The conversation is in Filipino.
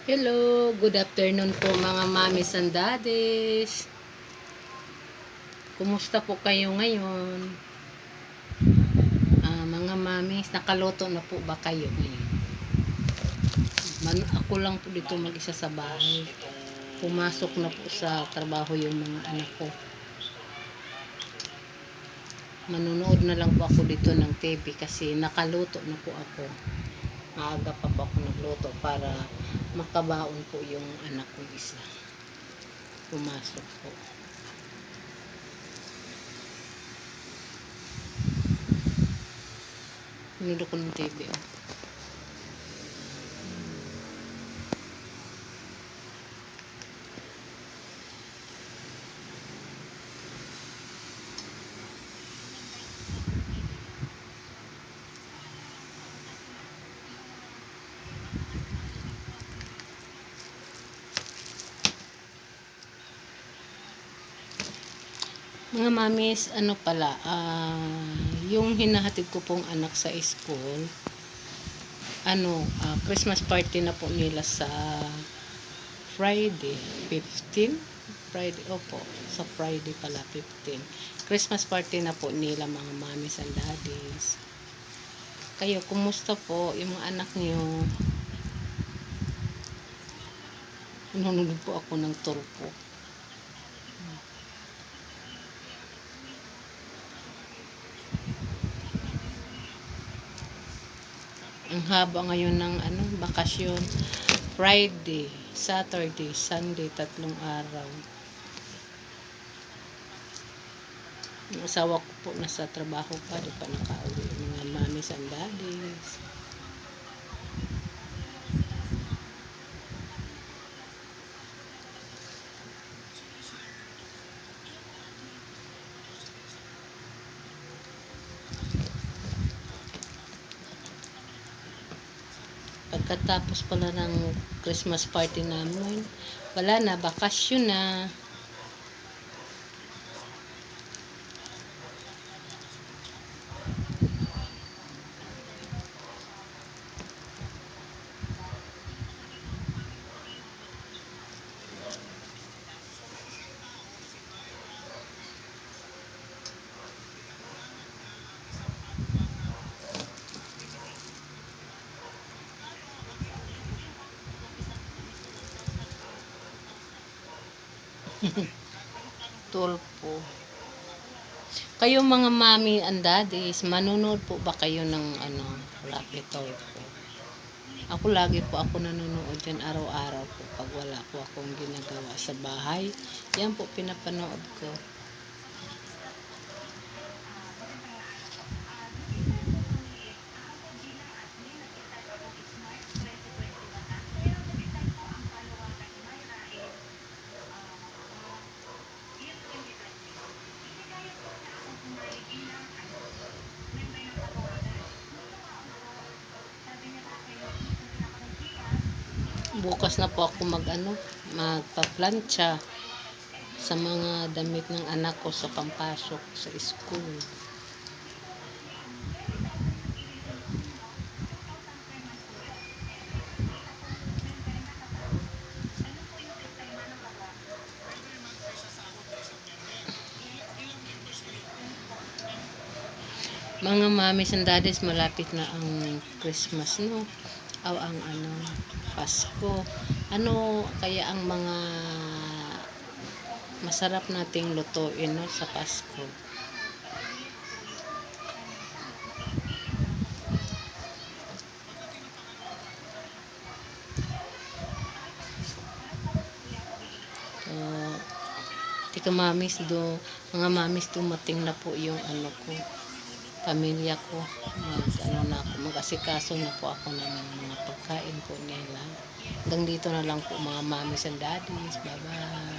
Hello, good afternoon po mga mommies and daddies. Kumusta po kayo ngayon? Mga mommies, nakaluto na po ba kayo ngayon? Ako lang po dito mag-isa sa bahay. Pumasok na po sa trabaho yung mga anak ko. Manunood na lang po ako dito ng TV kasi nakaluto na po ako. Maaga pa po ako nagluto para makabaon po yung anak ko isa. Pumasok po. Niluto ko ng TV. Mga mamis, ano pala, yung hinahatid ko pong anak sa school, Christmas party na po nila sa Friday, 15? Friday, opo, sa Friday pala, 15. Christmas party na po nila mga mamis and daddies. Kayo, kumusta po yung mga anak niyo? Nanonood po ako ng turpo. Ang haba ngayon ng bakasyon. Friday, Saturday, Sunday, 3 araw. Yung asawa ko po nasa trabaho pa, di pa nakauwi. Mga mommies and daddies. Pagkatapos pala ng Christmas party namin, wala na, bakasyon na. Tulpo. Kayo mga mommy and daddies, manunood po ba kayo ng Rapi Tulpo? Ako lagi po ako nanonood dyan araw-araw po pag wala po akong ginagawa sa bahay. Yan po pinapanood ko. Bukas na po ako magpa-plancha sa mga damit ng anak ko sa pampasok sa school. Mga mommies and daddies, malapit na ang Christmas, no? O ang Pasko. Ano kaya ang mga masarap nating lutuin, no, sa Pasko? Tika mamis mga mamis, dumating na po yung ko, pamilya ko. Mag-asikaso na po ako ng mga pagkain po nila. Hanggang dito na lang po mga mamis and daddies. Bye bye.